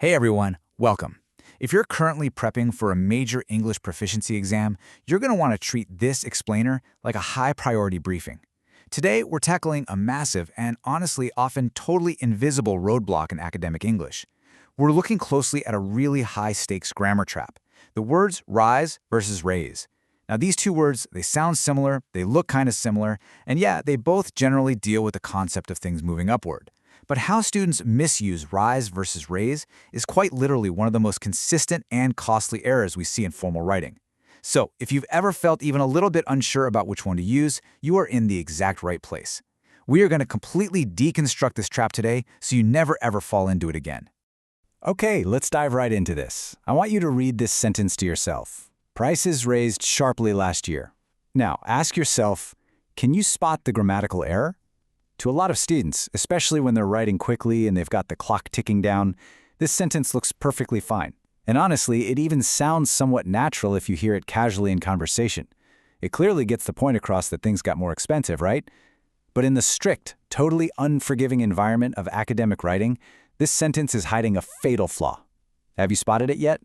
Hey everyone, welcome. If you're currently prepping for a major English proficiency exam, you're going to want to treat this explainer like a high-priority briefing. Today, we're tackling a massive and honestly often totally invisible roadblock in academic English. We're looking closely at a really high-stakes grammar trap, the words rise versus raise. Now, these two words, they sound similar, they look kind of similar, and yeah, they both generally deal with the concept of things moving upward. But how students misuse rise versus raise is quite literally one of the most consistent and costly errors we see in formal writing. So, if you've ever felt even a little bit unsure about which one to use, you are in the exact right place. We are going to completely deconstruct this trap today so you never ever fall into it again. Okay, let's dive right into this. I want you to read this sentence to yourself. Prices raised sharply last year. Now, ask yourself, can you spot the grammatical error? To a lot of students, especially when they're writing quickly and they've got the clock ticking down, this sentence looks perfectly fine. And honestly, it even sounds somewhat natural if you hear it casually in conversation. It clearly gets the point across that things got more expensive, right? But in the strict, totally unforgiving environment of academic writing, this sentence is hiding a fatal flaw. Have you spotted it yet?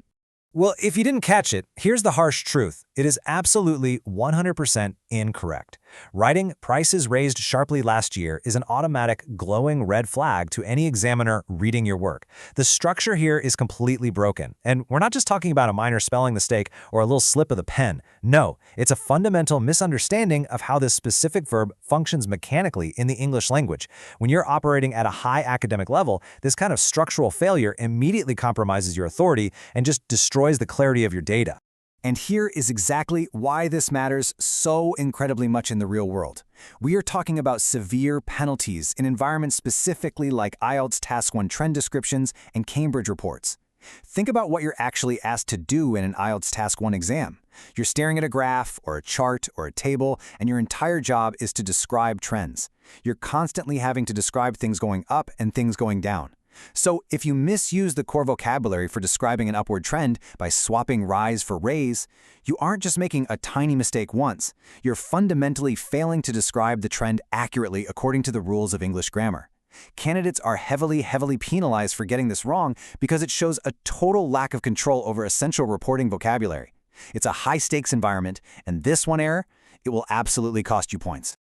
Well, if you didn't catch it, here's the harsh truth. It is absolutely 100% incorrect. Writing prices raised sharply last year is an automatic glowing red flag to any examiner reading your work. The structure here is completely broken. And we're not just talking about a minor spelling mistake or a little slip of the pen. No, it's a fundamental misunderstanding of how this specific verb functions mechanically in the English language. When you're operating at a high academic level, this kind of structural failure immediately compromises your authority and just destroys the clarity of your data. And here is exactly why this matters so incredibly much in the real world. We are talking about severe penalties in environments specifically like IELTS Task 1 trend descriptions and Cambridge reports. Think about what you're actually asked to do in an IELTS Task 1 exam. You're staring at a graph or a chart or a table, and your entire job is to describe trends. You're constantly having to describe things going up and things going down. So if you misuse the core vocabulary for describing an upward trend by swapping rise for raise, you aren't just making a tiny mistake once, you're fundamentally failing to describe the trend accurately according to the rules of English grammar. Candidates are heavily penalized for getting this wrong because it shows a total lack of control over essential reporting vocabulary. It's a high-stakes environment, and this one error, it will absolutely cost you points.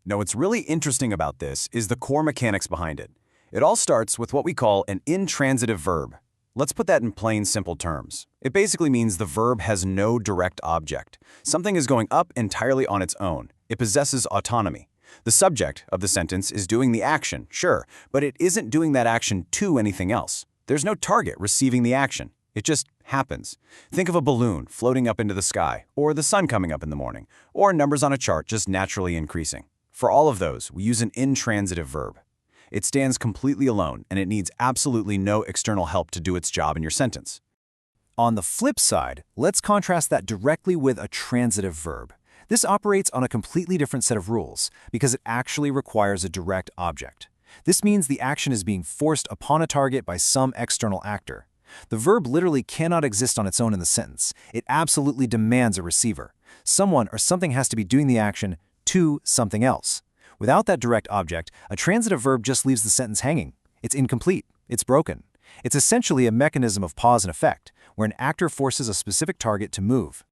Now, what's really interesting about this is the core mechanics behind it. It all starts with what we call an intransitive verb. Let's put that in plain, simple terms. It basically means the verb has no direct object. Something is going up entirely on its own. It possesses autonomy. The subject of the sentence is doing the action, sure, but it isn't doing that action to anything else. There's no target receiving the action. It just happens. Think of a balloon floating up into the sky, or the sun coming up in the morning, or numbers on a chart just naturally increasing. For all of those, we use an intransitive verb. It stands completely alone, and it needs absolutely no external help to do its job in your sentence. On the flip side, let's contrast that directly with a transitive verb. This operates on a completely different set of rules because it actually requires a direct object. This means the action is being forced upon a target by some external actor. The verb literally cannot exist on its own in the sentence. It absolutely demands a receiver. Someone or something has to be doing the action to something else. Without that direct object, a transitive verb just leaves the sentence hanging. It's incomplete. It's broken. It's essentially a mechanism of pause and effect, where an actor forces a specific target to move.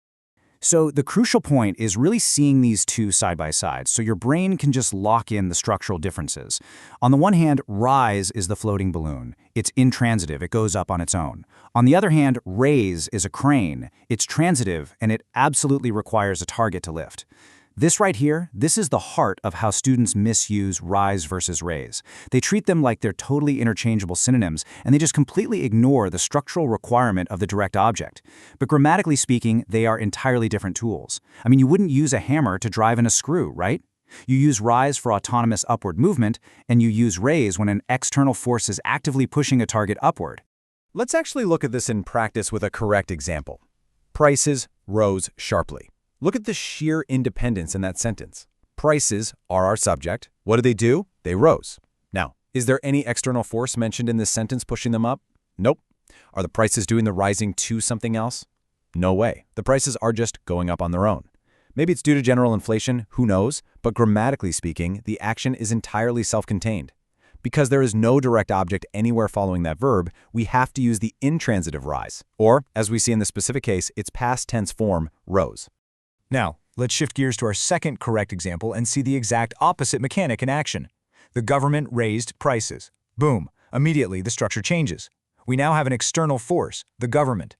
So the crucial point is really seeing these two side by side, so your brain can just lock in the structural differences. On the one hand, rise is the floating balloon. It's intransitive, it goes up on its own. On the other hand, raise is a crane. It's transitive, and it absolutely requires a target to lift. This right here, this is the heart of how students misuse rise versus raise. They treat them like they're totally interchangeable synonyms, and they just completely ignore the structural requirement of the direct object. But grammatically speaking, they are entirely different tools. I mean, you wouldn't use a hammer to drive in a screw, right? You use rise for autonomous upward movement, and you use raise when an external force is actively pushing a target upward. Let's actually look at this in practice with a correct example. Prices rose sharply. Look at the sheer independence in that sentence. Prices are our subject. What do? They rose. Now, is there any external force mentioned in this sentence pushing them up? Nope. Are the prices doing the rising to something else? No way. The prices are just going up on their own. Maybe it's due to general inflation, who knows? But grammatically speaking, the action is entirely self-contained. Because there is no direct object anywhere following that verb, we have to use the intransitive rise, or, as we see in the specific case, its past tense form, rose. Now, let's shift gears to our second correct example and see the exact opposite mechanic in action. The government raised prices. Boom. Immediately, the structure changes. We now have an external force, the government.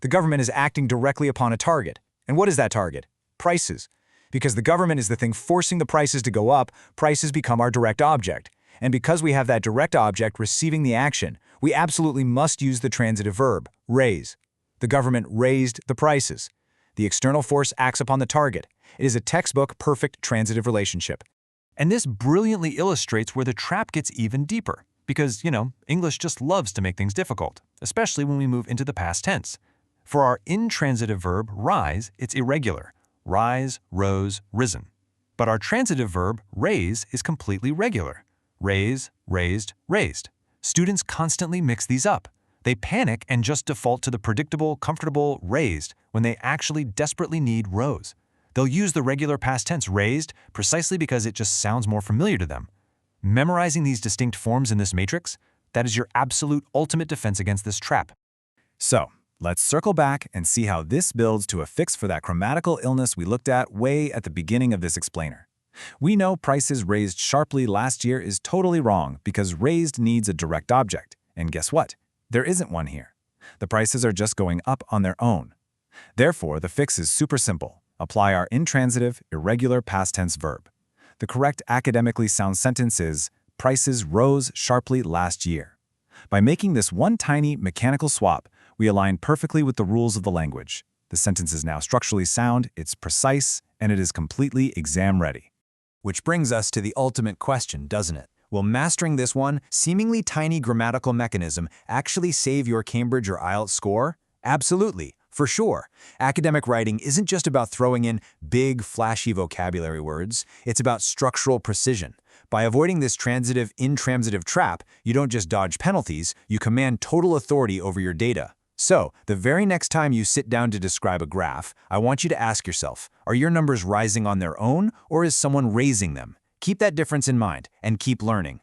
The government is acting directly upon a target. And what is that target? Prices. Because the government is the thing forcing the prices to go up, prices become our direct object. And because we have that direct object receiving the action, we absolutely must use the transitive verb, raise. The government raised the prices. The external force acts upon the target. It is a textbook perfect transitive relationship. And this brilliantly illustrates where the trap gets even deeper. Because, English just loves to make things difficult, especially when we move into the past tense. For our intransitive verb, rise, it's irregular. Rise, rose, risen. But our transitive verb, raise, is completely regular. Raise, raised, raised. Students constantly mix these up. They panic and just default to the predictable, comfortable raised when they actually desperately need rose. They'll use the regular past tense raised precisely because it just sounds more familiar to them. Memorizing these distinct forms in this matrix, that is your absolute ultimate defense against this trap. So, let's circle back and see how this builds to a fix for that grammatical illness we looked at way at the beginning of this explainer. We know prices raised sharply last year is totally wrong because raised needs a direct object. And guess what? There isn't one here. The prices are just going up on their own. Therefore, the fix is super simple. Apply our intransitive, irregular past tense verb. The correct academically sound sentence is, prices rose sharply last year. By making this one tiny mechanical swap, we align perfectly with the rules of the language. The sentence is now structurally sound, it's precise, and it is completely exam-ready. Which brings us to the ultimate question, doesn't it? Will mastering this one, seemingly tiny grammatical mechanism actually save your Cambridge or IELTS score? Absolutely, for sure. Academic writing isn't just about throwing in big, flashy vocabulary words. It's about structural precision. By avoiding this transitive-intransitive trap, you don't just dodge penalties, you command total authority over your data. So, the very next time you sit down to describe a graph, I want you to ask yourself, are your numbers rising on their own, or is someone raising them? Keep that difference in mind, and keep learning.